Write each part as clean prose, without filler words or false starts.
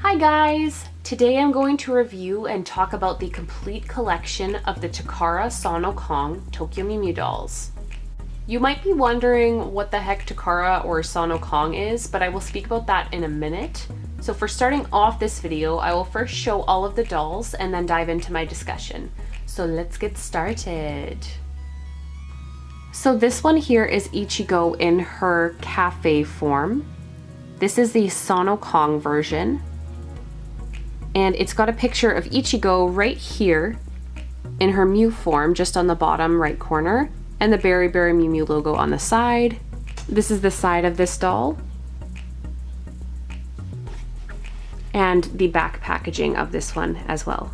Hi guys! Today I'm going to review and talk about the complete collection of the Takara Sonokong Tokyo Mew Mew dolls. You might be wondering what the heck Takara or Sonokong is, but I will speak about that in a minute. So for starting off this video, I will first show all of the dolls and then dive into my discussion. So let's get started. So this one here is Ichigo in her cafe form. This is the Sonokong version. And it's got a picture of Ichigo right here in her Mew form, just on the bottom right corner, and the Berry Berry Mew Mew logo on the side. This is the side of this doll. And the back packaging of this one as well.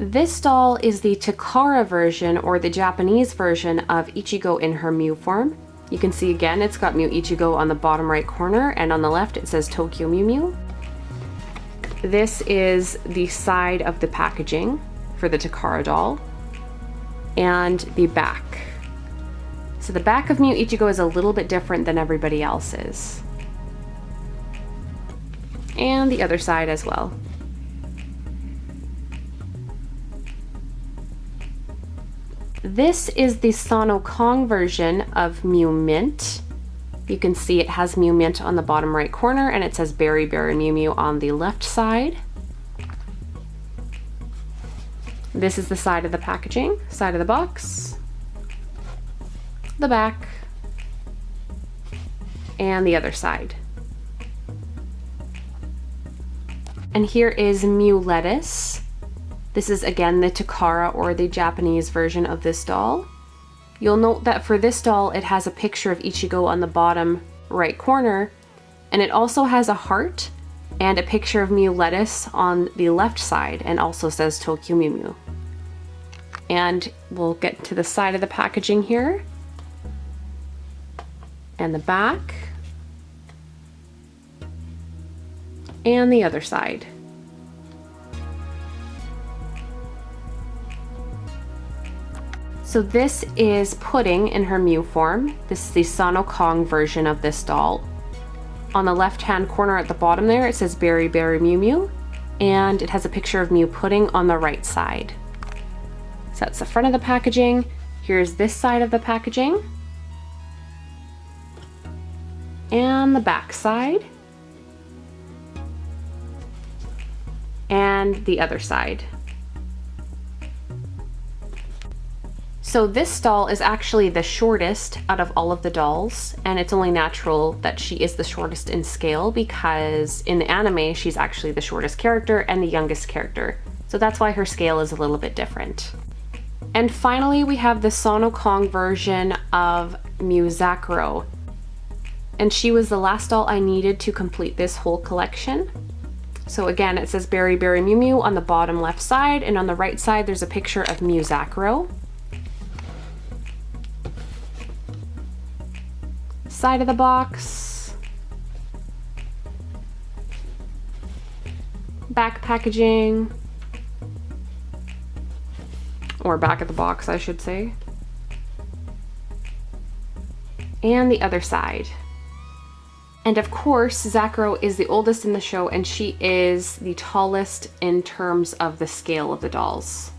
This doll is the Takara version, or the Japanese version, of Ichigo in her Mew form. You can see again it's got Mew Ichigo on the bottom right corner, and on the left it says Tokyo Mew Mew. This is the side of the packaging for the Takara doll, and the back. So the back of Mew Ichigo is a little bit different than everybody else's. And the other side as well. This is the Sonokong version of Mew Mint. You can see it has Mew Mint on the bottom right corner, and it says Berry Berry Mew Mew on the left side. This is the side of the packaging, side of the box, the back, and the other side. And here is Mew Lettuce. This is again the Takara, or the Japanese version of this doll. You'll note that for this doll it has a picture of Ichigo on the bottom right corner, and it also has a heart and a picture of Mew Lettuce on the left side, and also says Tokyo Mew Mew. And we'll get to the side of the packaging here, and the back, and the other side. So this is Pudding in her Mew form. This is the Sonokong version of this doll. On the left-hand corner at the bottom there, it says Berry Berry Mew Mew, and it has a picture of Mew Pudding on the right side. So that's the front of the packaging. Here's this side of the packaging. And the back side. And the other side. So this doll is actually the shortest out of all of the dolls, and it's only natural that she is the shortest in scale because in the anime she's actually the shortest character and the youngest character. So that's why her scale is a little bit different. And finally we have the Sonokong version of Mew Zakuro. And she was the last doll I needed to complete this whole collection. So again, it says Berry Berry Mew Mew on the bottom left side, and on the right side there's a picture of Mew Zakuro. Side of the box, back packaging, or back of the box I should say, and the other side. And of course Zakuro is the oldest in the show, and she is the tallest in terms of the scale of the dolls.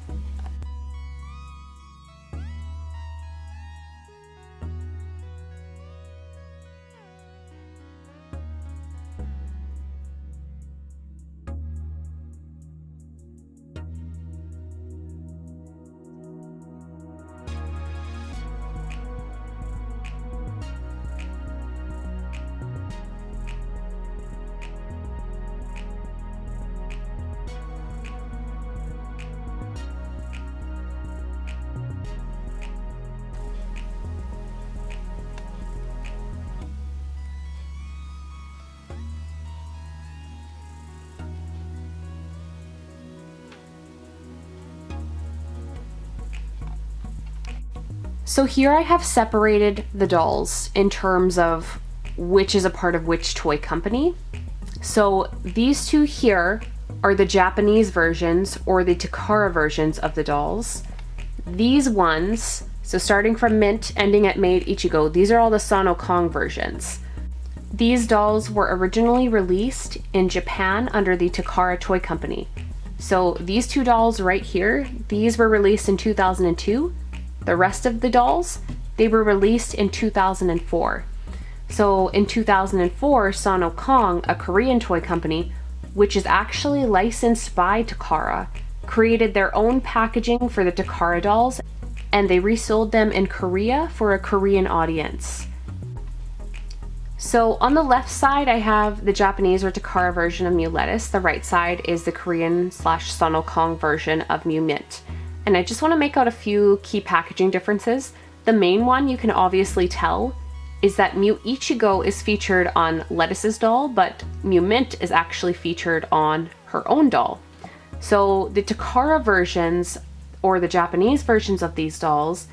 So here I have separated the dolls in terms of which is a part of which toy company. So these two here are the Japanese versions or the Takara versions of the dolls. These ones, so starting from Mint, ending at Made Ichigo, these are all the Sonokong versions. These dolls were originally released in Japan under the Takara Toy Company. So these two dolls right here, these were released in 2002. The rest of the dolls, they were released in 2004. So in 2004, Sonokong, a Korean toy company, which is actually licensed by Takara, created their own packaging for the Takara dolls, and they resold them in Korea for a Korean audience. So on the left side, I have the Japanese or Takara version of Mew Lettuce. The right side is the Korean / Sonokong version of Mew Mint. And I just want to make out a few key packaging differences. The main one you can obviously tell is that Mew Ichigo is featured on Lettuce's doll, but Mew Mint is actually featured on her own doll. So the Takara versions, or the Japanese versions of these dolls,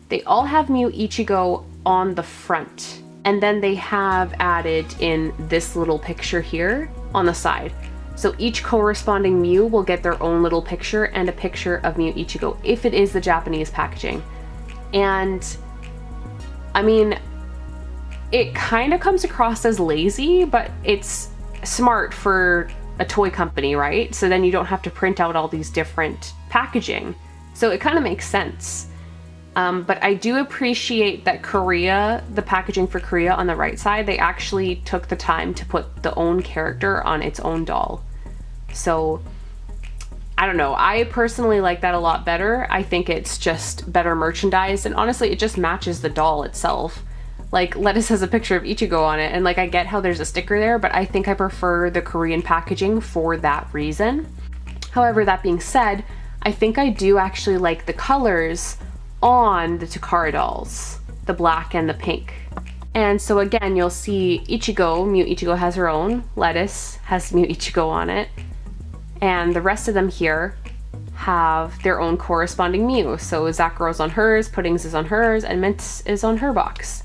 they all have Mew Ichigo on the front. And then they have added in this little picture here on the side. So each corresponding Mew will get their own little picture and a picture of Mew Ichigo if it is the Japanese packaging. And I mean, it kind of comes across as lazy, but it's smart for a toy company, right? So then you don't have to print out all these different packaging. So it kind of makes sense. But I do appreciate that Korea, the packaging for Korea on the right side, they actually took the time to put the own character on its own doll. So, I don't know, I personally like that a lot better. I think it's just better merchandise, and honestly, it just matches the doll itself. Like, Lettuce has a picture of Ichigo on it, and like, I get how there's a sticker there, but I think I prefer the Korean packaging for that reason. However, that being said, I think I do actually like the colors on the Takara dolls, the black and the pink. And so again, you'll see Ichigo, Mew Ichigo has her own, Lettuce has Mew Ichigo on it, and the rest of them here have their own corresponding Mew. So Zakuro's on hers, Pudding's is on hers, and Mint is on her box.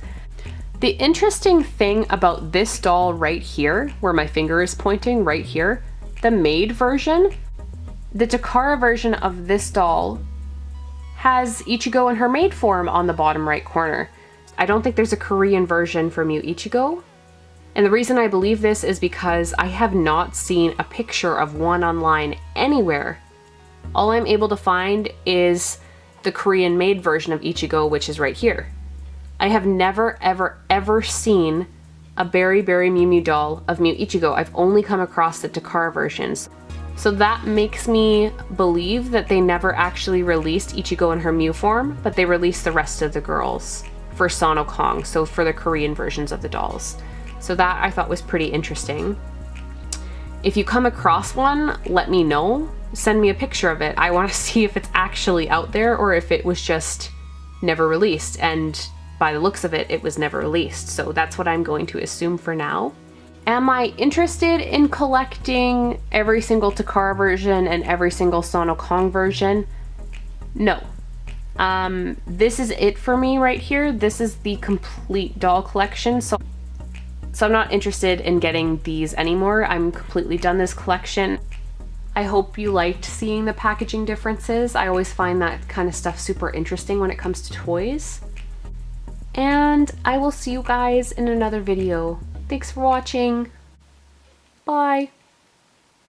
The interesting thing about this doll right here, where my finger is pointing right here, the Made version, the Takara version of this doll has Ichigo in her maid form on the bottom right corner. I don't think there's a Korean version for Mew Ichigo. And the reason I believe this is because I have not seen a picture of one online anywhere. All I'm able to find is the Korean made version of Ichigo, which is right here. I have never, ever, ever seen a Berry Berry Mew Mew doll of Mew Ichigo. I've only come across the Takara versions. So that makes me believe that they never actually released Ichigo in her Mew form, but they released the rest of the girls for Sonokong, so for the Korean versions of the dolls. So that I thought was pretty interesting. If you come across one, let me know. Send me a picture of it. I want to see if it's actually out there or if it was just never released. And by the looks of it, it was never released. So that's what I'm going to assume for now. Am I interested in collecting every single Takara version and every single Sonokong version? No. This is it for me right here. This is the complete doll collection. So I'm not interested in getting these anymore. I'm completely done this collection. I hope you liked seeing the packaging differences. I always find that kind of stuff super interesting when it comes to toys. And I will see you guys in another video. Thanks for watching. Bye.